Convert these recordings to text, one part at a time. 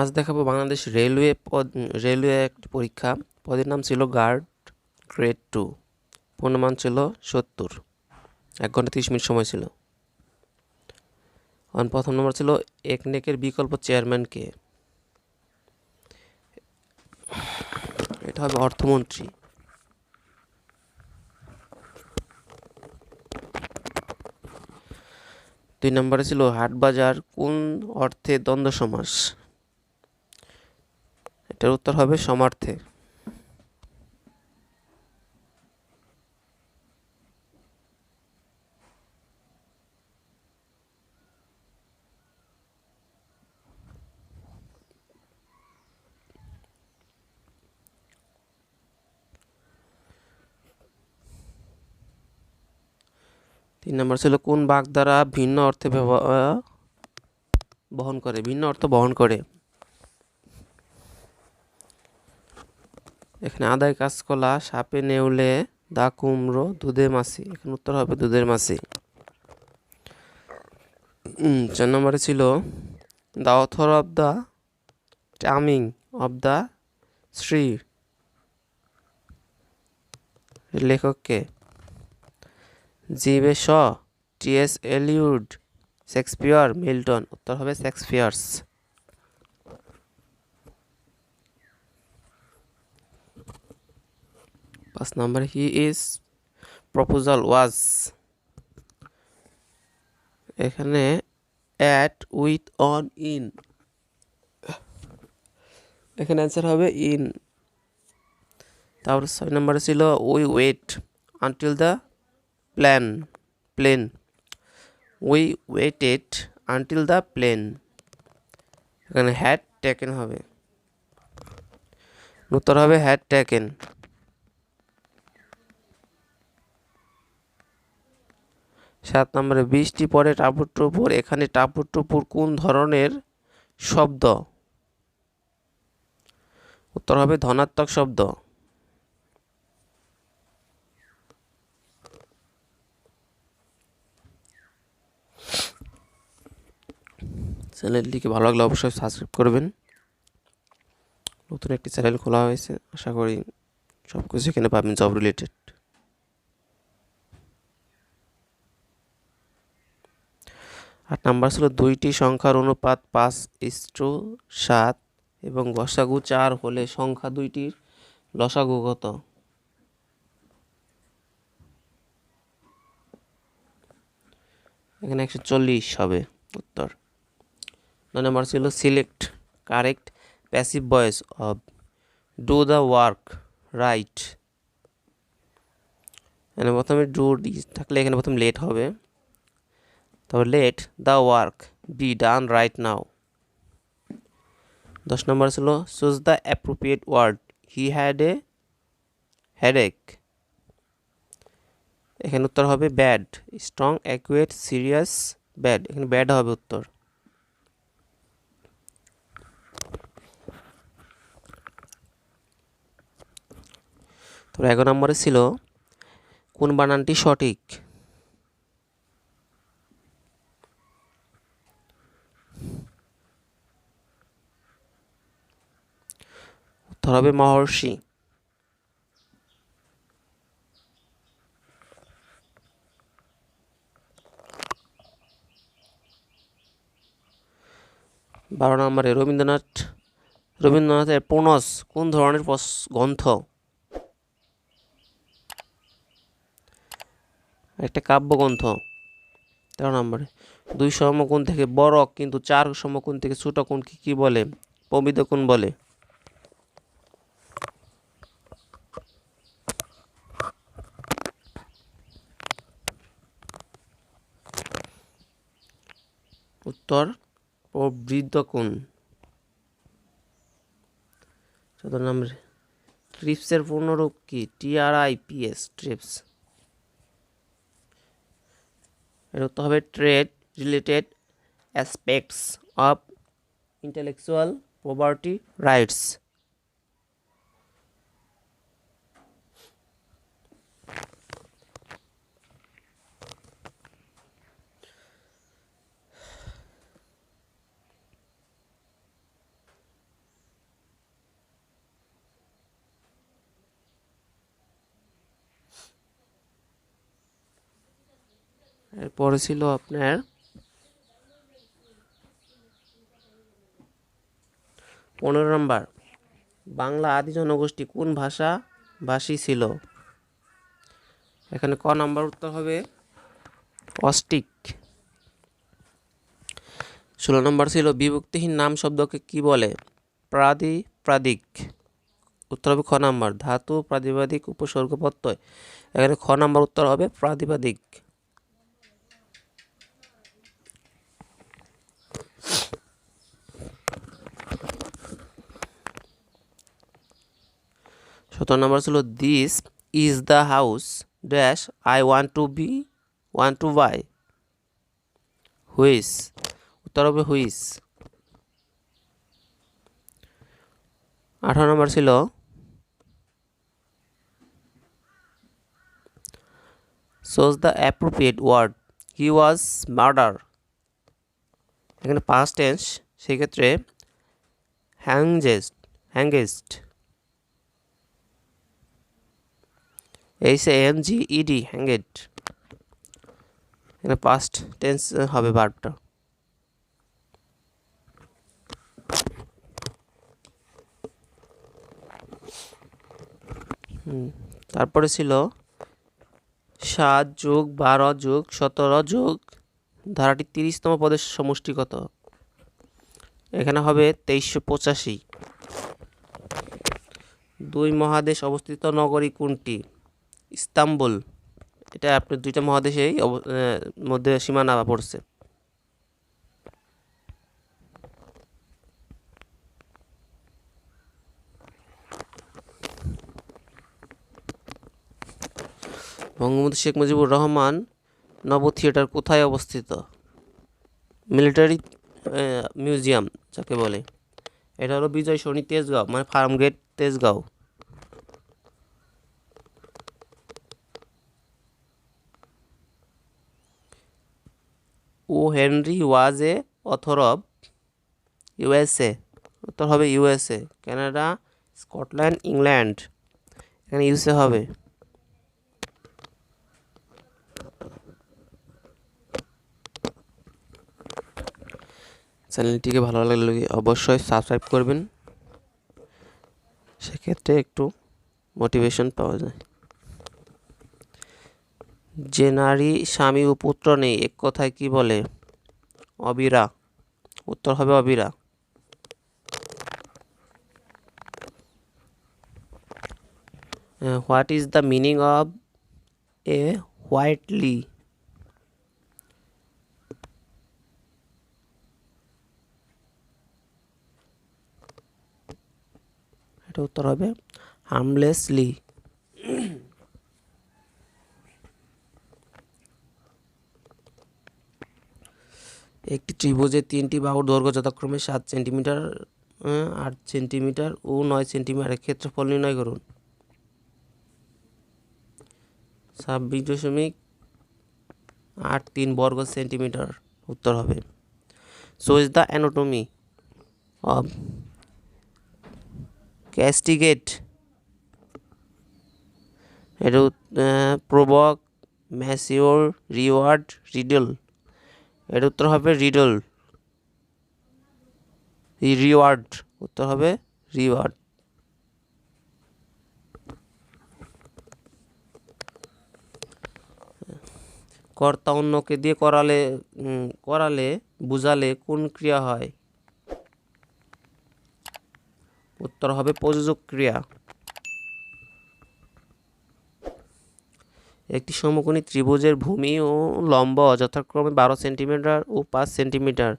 আজ দেখাবো বাংলাদেশ রেলওয়ে একটি পরীক্ষা। পদের নাম ছিল গার্ড গ্রেড 2। পূর্ণমান ছিল 70। 1 ঘন্টা 30 মিনিট সময় ছিল। প্রথম নম্বর ছিল একনেকের বিকল্প চেয়ারম্যান কে? এটা হবে অর্থমন্ত্রী। দুই নম্বরে ছিল হাটবাজার কোন অর্থে দ্বন্দ্ব সমাস? এটার উত্তর হবে সমার্থে। তিন নম্বর ছিল কোন বাগধারা ভিন্ন অর্থে ভিন্ন অর্থ বহন করে? এখানে আদায় কাঁচকলা, সাপে নেউলে, দা কুমড়ো, দুধে মাছি। এখানে উত্তর হবে দুধের মাছি। 4 নম্বরে ছিল the author of the taming of the shrew, লেখককে? G B Shaw, T S. Eliot, Shakespeare, Milton. উত্তর হবে শেক্সপিয়ার্স। 5 নম্বর হি ইজ প্রপোজাল ওয়াজ, এখানে অ্যাট, উইথ, অন, ইন। এখানে অ্যান্সার হবে ইন। তারপর 6 নম্বরে ছিল we wait until the plane. We waited until the plane. এখানে হ্যাড টেকেন হবে। উত্তর হবে হ্যাড টেকেন। 7 নম্বরে বৃষ্টি পড়ে টাপুর টুপুর, এখানে টাপুর টুপুর কোন ধরনের শব্দ? উত্তর হবে ধনাত্মক শব্দ। চ্যানেলটিকে ভালো লাগলে অবশ্যই সাবস্ক্রাইব করবেন। নতুন একটি চ্যানেল খোলা হয়েছে, আশা করি সব কিছু এখানে পাবেন জব রিলেটেড। 8 নাম্বার ছিল দুইটি সংখ্যার অনুপাত 5:7 এবং গসাগু 4 হলে সংখ্যা দুইটির লসাগু কত? এখানে 140 হবে উত্তর। 9 নাম্বার ছিল select correct passive voice of do the work right. এখানে প্রথমে ডু থাকলে এখানে প্রথম লেট হবে, তারপর let the work be done right now. 10 number ছিল choose the appropriate word he had a headache. এখানে উত্তর হবে bad. Strong, acute, serious, bad. এখানে ব্যাড হবে উত্তর। তো 11 নম্বরে ছিল কোন বানানটি সঠিক? উত্তর হবে মহর্ষি। 12 নম্বরে রবীন্দ্রনাথের প্রণস কোন ধরনের গ্রন্থ? একটা কাব্যগ্রন্থ। 13 নম্বরে 2 সমকোণ থেকে বড় কিন্তু 4 সমকোণ থেকে ছোট কোণকে কি বলে? প্রমিত কোণ বলে। উত্তর প্রবৃদ্ধ কোণ। 14 নম্বরে ট্রিপসের পূর্ণরূপ কি? TRIPS, TRIPS. এর উত্তর হবে trade related aspects of intellectual property rights. এরপরে ছিল আপনার 15 নম্বর, বাংলা আদি জনগোষ্ঠী কোন ভাষী ছিল? এখানে ক নাম্বার উত্তর হবে অস্ট্রিক। 16 নম্বর ছিল বিভক্তিহীন নাম শব্দকে কি বলে? প্রাদিপ্রাদিক। উত্তর হবে খ নাম্বার, ধাতু প্রাতিপাদিক উপসর্গ প্রত্যয়। এখানে খ নাম্বার উত্তর হবে প্রাতিপাদিক। সতেরো নম্বর ছিল this is the house dash I want to buy which. উত্তর হবে হুইস। 18 নম্বর ছিল choose the appropriate word, he was murdered। এখানে past tense, সেক্ষেত্রে hanged HANGED hanged। এখানে past tense হবে ভার্বটা। তারপরে ছিল 7 যোগ 12 যোগ 17 যোগ ধারাটি 30তম পদের সমষ্টি কত? এখানে হবে 2385। 2 মহাদেশ অবস্থিত নগরী কোনটি? ইস্তাম্বুল। এটা আপনার 2টা মহাদেশেই মধ্যে সীমানা পড়ছে। বঙ্গবন্ধু শেখ মুজিবুর রহমান নব থিয়েটার কোথায় অবস্থিত? মিলিটারি মিউজিয়াম যাকে বলে। এটা হলো বিজয় সরণি তেজগাঁও, মানে Farmgate Tejgaon. O Henry was a author of USA. উত্তর হবে ইউএসএ। Canada, Scotland, England. এখানে ইউএসএ হবে। চ্যানেলটিকে ভালো লাগলে অবশ্যই সাবস্ক্রাইব করবেন, সেক্ষেত্রে একটু মোটিভেশন পাওয়া যায়। যে নারী স্বামী ও পুত্র নেই এক কথায় কি বলে? অবিরা। উত্তর হবে অবিরা। What is the meaning of a whitely? এটা উত্তর হবে হার্মলেসলি। একটি ত্রিভুজের 3টি বাহুর দৈর্ঘ্য যথাক্রমে 7 সেন্টিমিটার, 8 সেন্টিমিটার ও 9 সেন্টিমিটার। ক্ষেত্রফল নির্ণয় করুন। 26.83 বর্গ সেন্টিমিটার। উত্তর হবে। Choice the anatomy of castigate. এটা প্রবক, ম্যাসিওর, রিওয়ার্ড, রিডল। এর উত্তর হবে রিডল। রিওয়ার্ড। উত্তর হবে রিওয়ার্ড। কর্তা অন্যকে দিয়ে করালে বুঝালে কোন ক্রিয়া হয়? উত্তর হবে প্রযোজক ক্রিয়া। একটি সমকোণী ত্রিভুজের ভূমি ও লম্ব যথাক্রমে 12 সেন্টিমিটার ও 5 সেন্টিমিটার।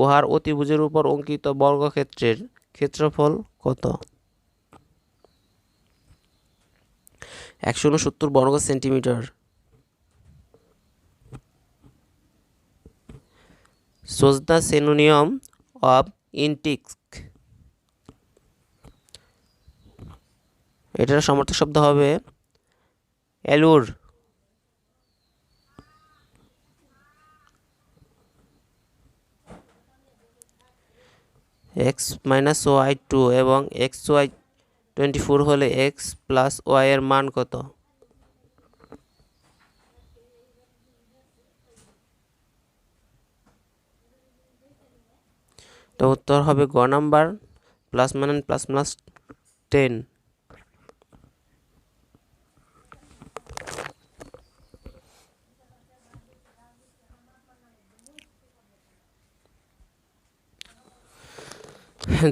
উহার অতিভুজের উপর অঙ্কিত বর্গক্ষেত্রের ক্ষেত্রফল কত? 169 বর্গ centimetre. Choose the synonym of intrigue। এটার সমার্থক শব্দ হবে অ্যালুর। x-y2 এবং xy24 হলে x প্লাস y এর মান কত? তো উত্তর হবে গ নাম্বার, প্লাস মানে প্লাস প্লাস 10।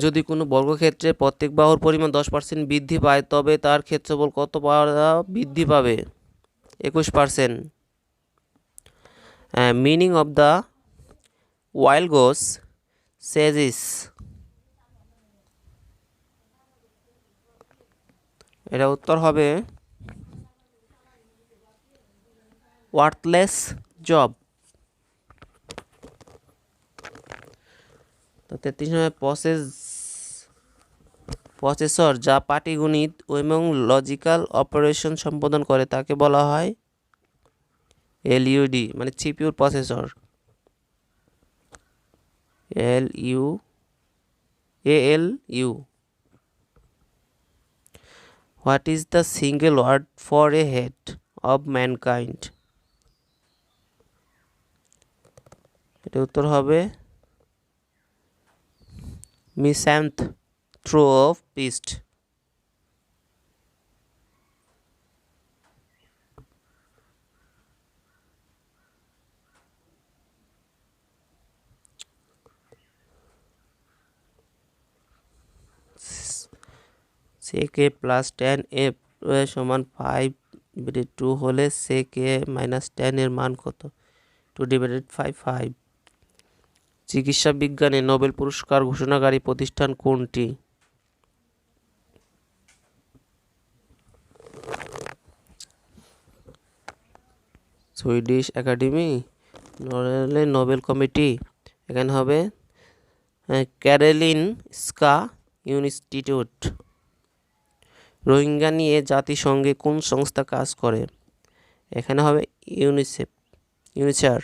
যদি কোনো বর্গক্ষেত্রে প্রত্যেক বাহুর পরিমাণ 10% বৃদ্ধি পায় তবে তার ক্ষেত্রফল কত বৃদ্ধি পাবে? 21%। মিনিং অফ দ্য ওয়াইল্ড গোস সেজিস, এটা উত্তর হবে ওয়ার্থলেস জব। তো 33 নম্বর প্রসেসর যা পাটিগণিত এবং লজিক্যাল অপারেশন সম্পাদন করে তাকে বলা হয় এলইউডি, মানে CPU processor. ALU। What is the single word for a head of mankind? এটা উত্তর হবে misanthropist. sec a plus tan a সমান 5/2 হলে sec a মাইনাস tan এর মান কত? 2/5। চিকিৎসা বিজ্ঞানে নোবেল পুরস্কার ঘোষণাকারী প্রতিষ্ঠান কোনটি? Swedish academy, Norway Nobel committee, এখানে হবে ক্যারোলিনস্কা ইনস্টিটিউট। রোহিঙ্গা নিয়ে জাতিসংঘে কোন সংস্থা কাজ করে? এখানে হবে UNHCR।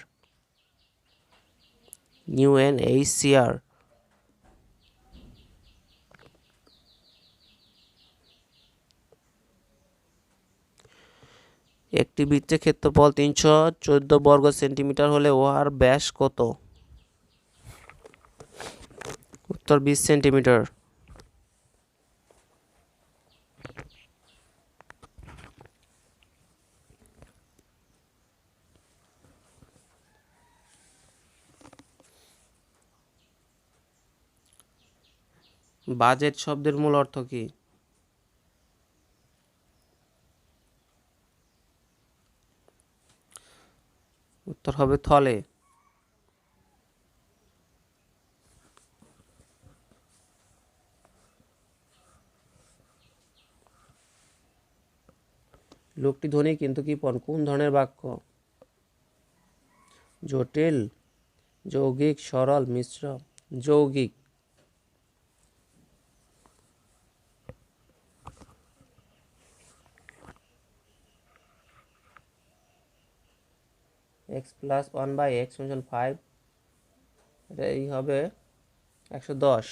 একটি বৃত্তের ক্ষেত্রফল 314 বর্গ সেন্টিমিটার হলে উহার ব্যাস কত? উত্তর 20 সেন্টিমিটার। বাজেট শব্দের মূল অর্থ কি? উত্তর হবে থলে। লোকটি ধনী কিন্তু কৃপণ কোন ধরনের বাক্য? জটিল, যৌগিক, সরল, মিশ্র? যৌগিক। x + 1/x = 5, এটাই হবে 110।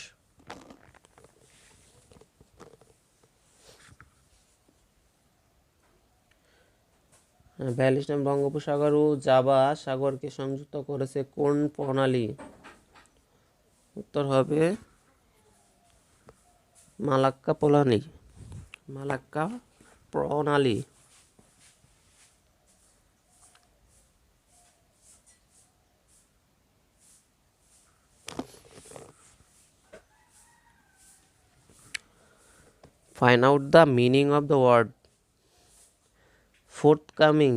42 নম্বর, বঙ্গোপসাগর ও জাভা সাগরকে সংযুক্ত করেছে কোন প্রণালী? উত্তর হবে মালাক্কা প্রণালী। Find out the meaning of the word forthcoming.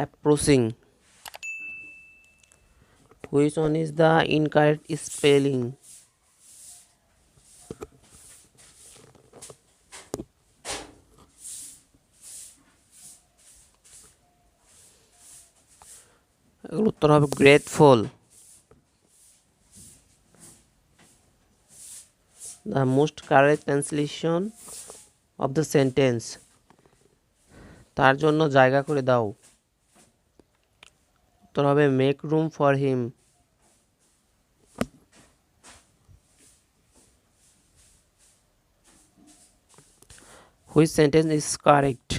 Approaching. Which one is the incorrect spelling? উত্তর হবে grateful. The most correct translation of the sentence, তার জন্য জায়গা করে দাও। উত্তর হবে make room for him. Which sentence is correct?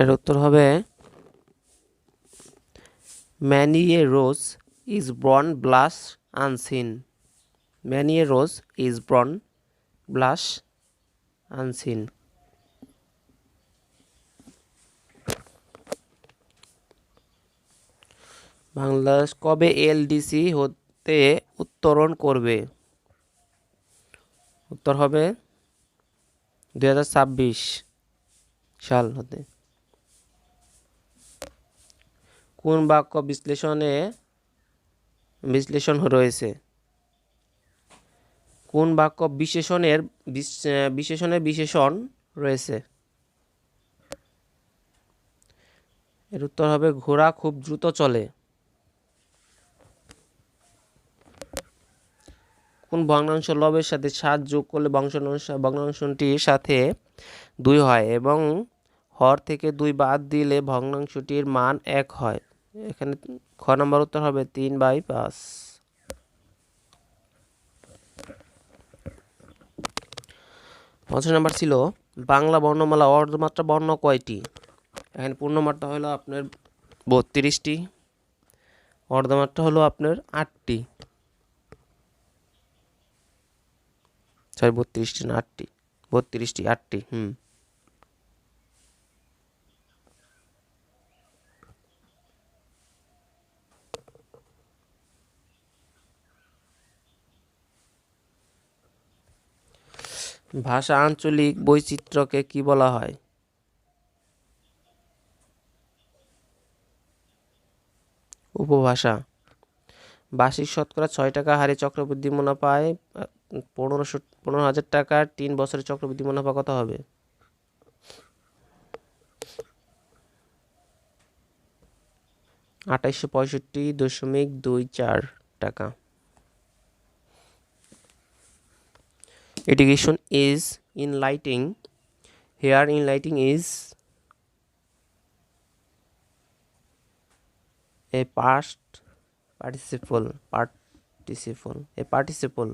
এর উত্তর হবে many a rose is born blush unseen. Many a rose is born blush unseen. Bangladesh কবে এলডিসি হতে উত্তরণ করবে? উত্তর হবে 2026 সাল হতে। কোন বাক্য বিশ্লেষণ রয়েছে? কোন বাক্য বিশেষণের বিশেষণ রয়েছে? এর উত্তর হবে ঘোড়া খুব দ্রুত চলে। কোন ভগ্নাংশ লবের সাথে 7 যোগ করলে ভগ্নাংশটির সাথে 2 হয় এবং হর থেকে 2 বাদ দিলে ভগ্নাংশটির মান 1 হয়? এখানে খ নম্বর উত্তর হবে 3/5। 5 নম্বর ছিল বাংলা বর্ণমালা অর্ধমাত্রা বর্ণ কয়টি? এখানে পূর্ণমাত্রা হলো আপনার 32টি, অর্ধমাত্রা হলো আপনার 8টি। 32টি না 8টি? 32টি, 8টি। ভাষা আঞ্চলিক বৈচিত্র্যকে কি বলা হয়? উপভাষা। বার্ষিক শতকরা 6 টাকা হারে চক্রবৃদ্ধি মুনাফায় 15,000 টাকার 3 বছরের চক্রবৃদ্ধি মুনাফা কত হবে? 2865.24 টাকা। Education is enlightening. Here enlightening is a past participle. A participle.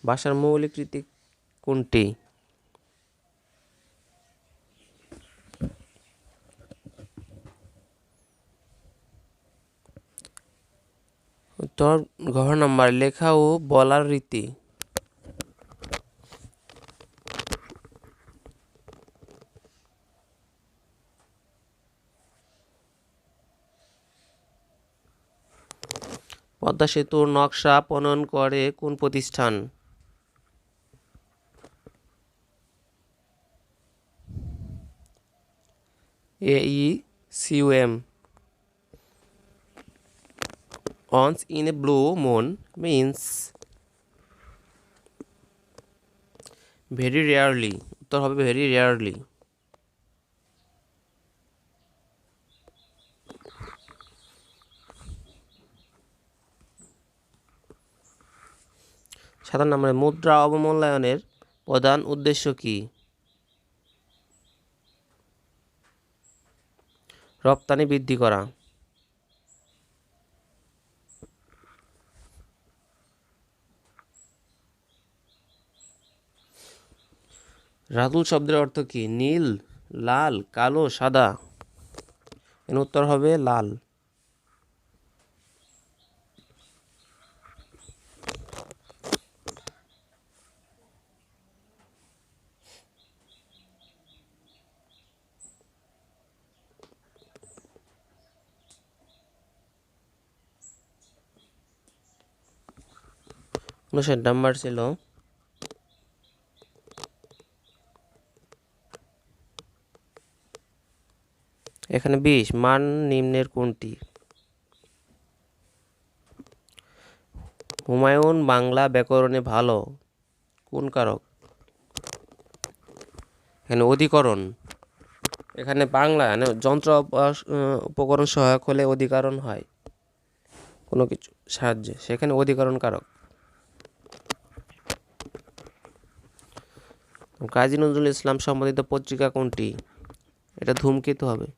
ভাষার মৌলিক রীতি কোনটি? উত্তর ঘ নাম্বার লেখা ও বলার রীতি। পদ্মা সেতুর নকশা প্রণয়ন করে কোন প্রতিষ্ঠান? AECOM. Once in a blue moon means very rarely. উত্তর হবে very rarely. সাধারণ নাম্বারে মুদ্রা অবমূল্যায়নের প্রধান উদ্দেশ্য কি? রপ্তানি বৃদ্ধি করা। রাতুল শব্দের অর্থ কি? নীল, লাল, কালো, সাদা? এর উত্তর হবে লাল। নাম্বার ছিল এখানে 20 মান নিম্নের কোনটি? হুমায়ুন বাংলা ব্যাকরণে ভালো কোন কারক? এখানে অধিকরণ। এখানে বাংলা যন্ত্র উপকরণ সহায়ক হলে অধিকরণ হয় কোনো কিছু সাহায্যে, সেখানে অধিকরণ কারক। কাজী নজরুল ইসলাম সম্পাদিত পত্রিকা কোনটি? এটা ধূমকেতু হবে।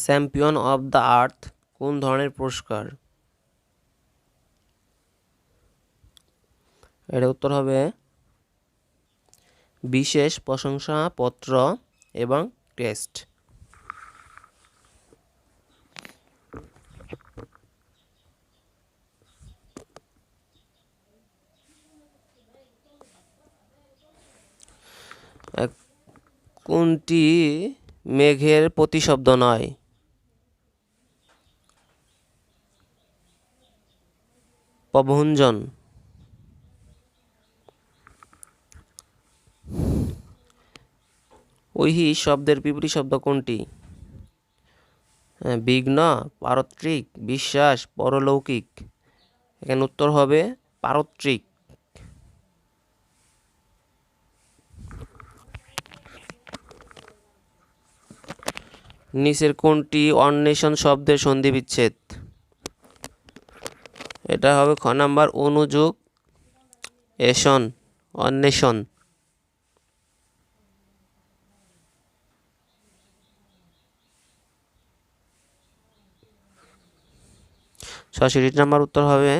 চ্যাম্পিয়ন অফ দ্য আর্থ কোন ধরনের পুরস্কার? এর উত্তর হবে বিশেষ প্রশংসাপত্র এবং টেস্ট। কোনটি মেঘের প্রতিশব্দ নয়? প্রভঞ্জন। ঐহি শব্দের বিপরীত শব্দ কোনটি? বিঘ্ন, পারত্রিক, বিশ্বাস, পরলৌকিক। এখানে উত্তর হবে পারত্রিক। নিচের কোনটি অন্বেষণ শব্দের সন্ধি বিচ্ছেদ? এটা হবে খ নাম্বার অনুযোগ এষণ, অন্বেষণ। সরাসরি নাম্বার উত্তর হবে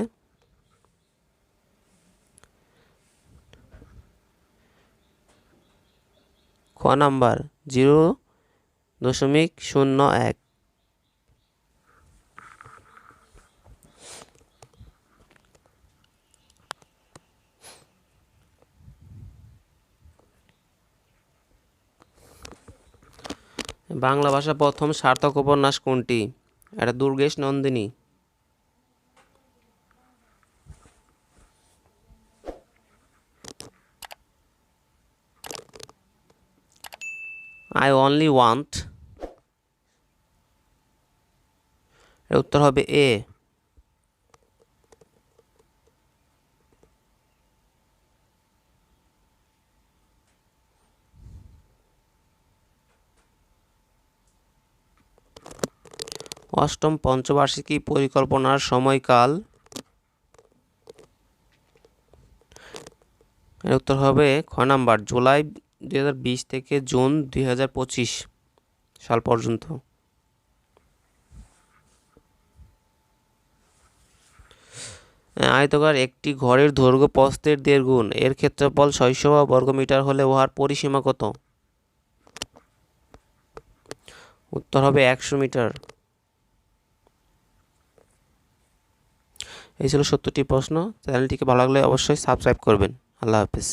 খ নাম্বার 0.01। বাংলা ভাষা প্রথম সার্থক উপন্যাস কোনটি? এটা Durgesh Nandini. I only want, এর উত্তর হবে এ। অষ্টম পঞ্চবার্ষিকী পরিকল্পনার সময়কাল? এর উত্তর হবে খ নাম্বার জুলাই 2020 থেকে জুন 2025 সাল পর্যন্ত। আয়তকার একটি ঘরের দৈর্ঘ্য প্রস্থের 1.5 গুণ, এর ক্ষেত্রফল 600 বর্গমিটার হলে উহার পরিসীমা কত? উত্তর হবে 100 মিটার। এই ছিল 70টি প্রশ্ন। চ্যানেলটিকে ভালো লাগলে অবশ্যই সাবস্ক্রাইব করবেন। আল্লাহ হাফেজ।